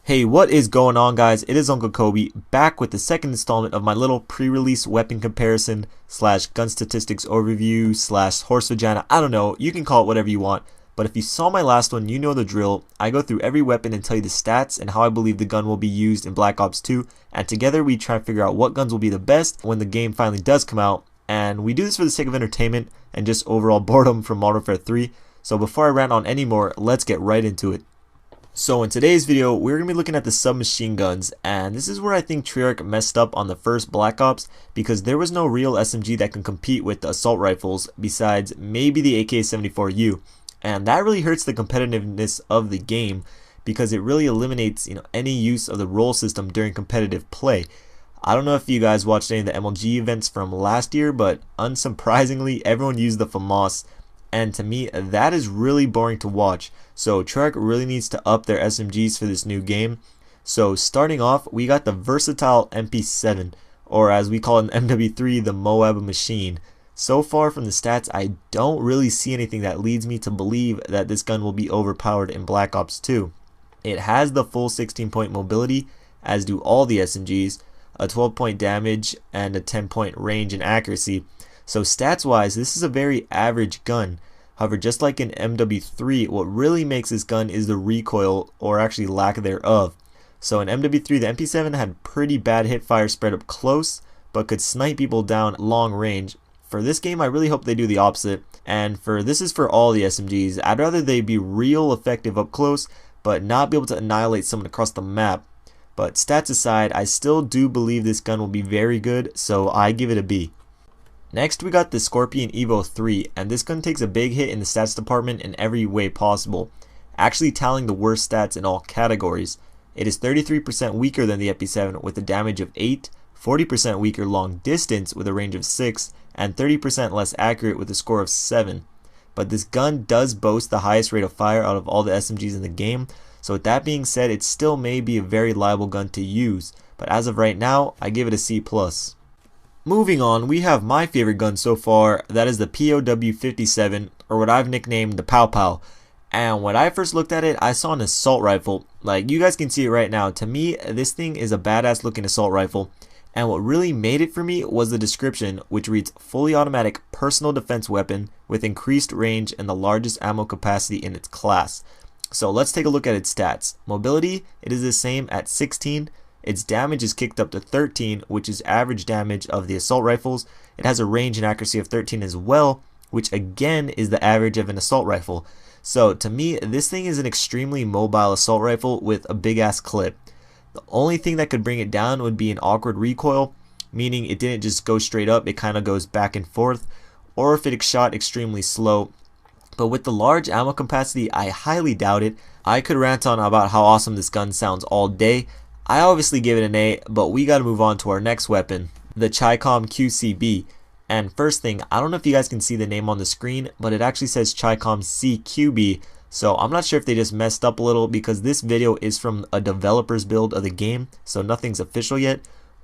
Hey, what is going on, guys? It is Uncle Kobe back with the second installment of my little pre-release weapon comparison slash gun statistics overview slash horse vagina. I don't know, you can call it whatever you want. But if you saw my last one, you know the drill. I go through every weapon and tell you the stats and how I believe the gun will be used in Black Ops 2. And together we try to figure out what guns will be the best when the game finally does come out. And we do this for the sake of entertainment and just overall boredom from Modern Warfare 3. So before I rant on any more, let's get right into it. So in today's video, we're going to be looking at the submachine guns, and this is where I think Treyarch messed up on the first Black Ops because there was no real SMG that can compete with the assault rifles besides maybe the AK-74U, and that really hurts the competitiveness of the game because it really eliminates any use of the roll system during competitive play. I don't know if you guys watched any of the MLG events from last year, but unsurprisingly everyone used the FAMAS. And to me, that is really boring to watch. So Treyarch really needs to up their SMGs for this new game. So starting off, we got the versatile MP7, or as we call it in MW3, the Moab machine. So far from the stats, I don't really see anything that leads me to believe that this gun will be overpowered in Black Ops 2. It has the full 16-point mobility, as do all the SMGs, a 12-point damage, and a 10-point range and accuracy. So stats wise, this is a very average gun. However, just like in MW3, what really makes this gun is the recoil, or actually lack thereof. So in MW3, the MP7 had pretty bad hip fire spread up close, but could snipe people down long range. For this game, I really hope they do the opposite, and this is for all the SMGs. I'd rather they be real effective up close, but not be able to annihilate someone across the map. But stats aside, I still do believe this gun will be very good, so I give it a B. Next, we got the Scorpion Evo 3, and this gun takes a big hit in the stats department in every way possible, actually tallying the worst stats in all categories. It is 33% weaker than the MP7 with a damage of 8, 40% weaker long distance with a range of 6, and 30% less accurate with a score of 7. But this gun does boast the highest rate of fire out of all the SMGs in the game, so with that being said, it still may be a very liable gun to use, but as of right now, I give it a C+. Moving on, we have my favorite gun so far, that is the POW57, or what I've nicknamed the Pow Pow. And when I first looked at it, I saw an assault rifle. Like, you guys can see it right now. To me, this thing is a badass looking assault rifle. And what really made it for me was the description, which reads fully automatic personal defense weapon with increased range and the largest ammo capacity in its class. So let's take a look at its stats. Mobility, it is the same at 16. Its damage is kicked up to 13, which is average damage of the assault rifles. It has a range and accuracy of 13 as well, which again is the average of an assault rifle. So to me, this thing is an extremely mobile assault rifle with a big ass clip. The only thing that could bring it down would be an awkward recoil, meaning it didn't just go straight up, it kind of goes back and forth, or if it shot extremely slow. But with the large ammo capacity, I highly doubt it. I could rant on about how awesome this gun sounds all day. I obviously give it an A, but we gotta move on to our next weapon, the Chicom QCB. And first thing, I don't know if you guys can see the name on the screen, but it actually says Chicom CQB. So I'm not sure if they just messed up a little because this video is from a developer's build of the game, so nothing's official yet,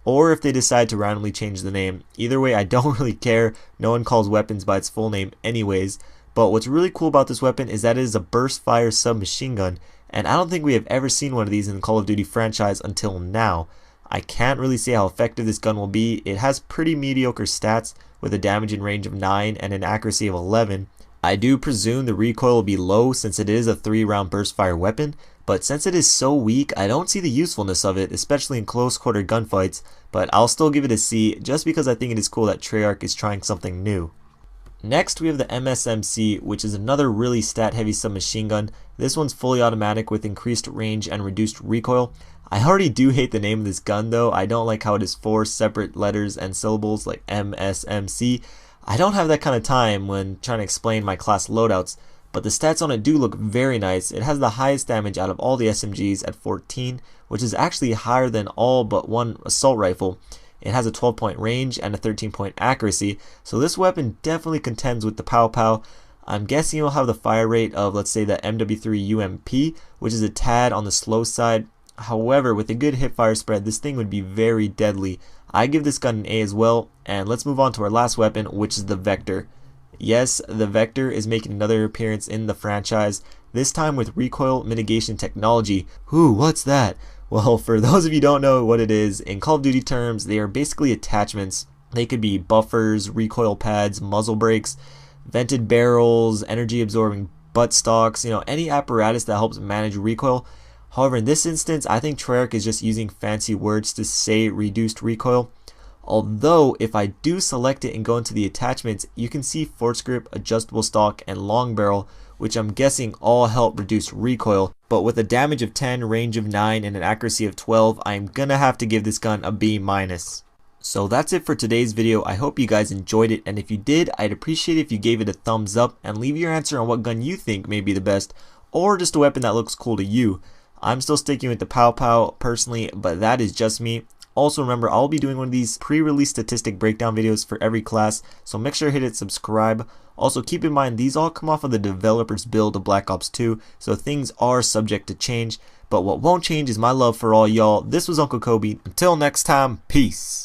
or if they decide to randomly change the name. Either way, I don't really care. No one calls weapons by its full name anyways. But what's really cool about this weapon is that it is a burst fire submachine gun. And I don't think we have ever seen one of these in the Call of Duty franchise until now. I can't really say how effective this gun will be. It has pretty mediocre stats with a damage and range of 9 and an accuracy of 11. I do presume the recoil will be low since it is a 3-round burst fire weapon, but since it is so weak, I don't see the usefulness of it, especially in close quarter gunfights, but I'll still give it a C just because I think it is cool that Treyarch is trying something new. Next, we have the MSMC, which is another really stat-heavy submachine gun. This one's fully automatic with increased range and reduced recoil. I already do hate the name of this gun though. I don't like how it is 4 separate letters and syllables like MSMC. I don't have that kind of time when trying to explain my class loadouts, but the stats on it do look very nice. It has the highest damage out of all the SMGs at 14, which is actually higher than all but one assault rifle. It has a 12-point range and a 13-point accuracy, so this weapon definitely contends with the Pow Pow. I'm guessing it'll have the fire rate of, let's say, the MW3 UMP, which is a tad on the slow side. However, with a good hip fire spread, this thing would be very deadly. I give this gun an A as well, and let's move on to our last weapon, which is the Vector. Yes, the Vector is making another appearance in the franchise, this time with recoil mitigation technology. Ooh, what's that? Well, for those of you who don't know what it is, in Call of Duty terms, they are basically attachments. They could be buffers, recoil pads, muzzle brakes, vented barrels, energy absorbing buttstocks, any apparatus that helps manage recoil. However, in this instance, I think Treyarch is just using fancy words to say reduced recoil. Although, if I do select it and go into the attachments, you can see force grip, adjustable stock, and long barrel, which I'm guessing all help reduce recoil. But with a damage of 10, range of 9, and an accuracy of 12, I'm gonna have to give this gun a B-. So that's it for today's video. I hope you guys enjoyed it, and if you did, I'd appreciate it if you gave it a thumbs up and leave your answer on what gun you think may be the best, or just a weapon that looks cool to you. I'm still sticking with the Pow Pow personally, but that is just me. Also remember, I'll be doing one of these pre-release statistic breakdown videos for every class, so make sure to hit subscribe. Also keep in mind, these all come off of the developer's build of Black Ops 2, so things are subject to change. But what won't change is my love for all y'all. This was Uncle Kobe. Until next time, peace.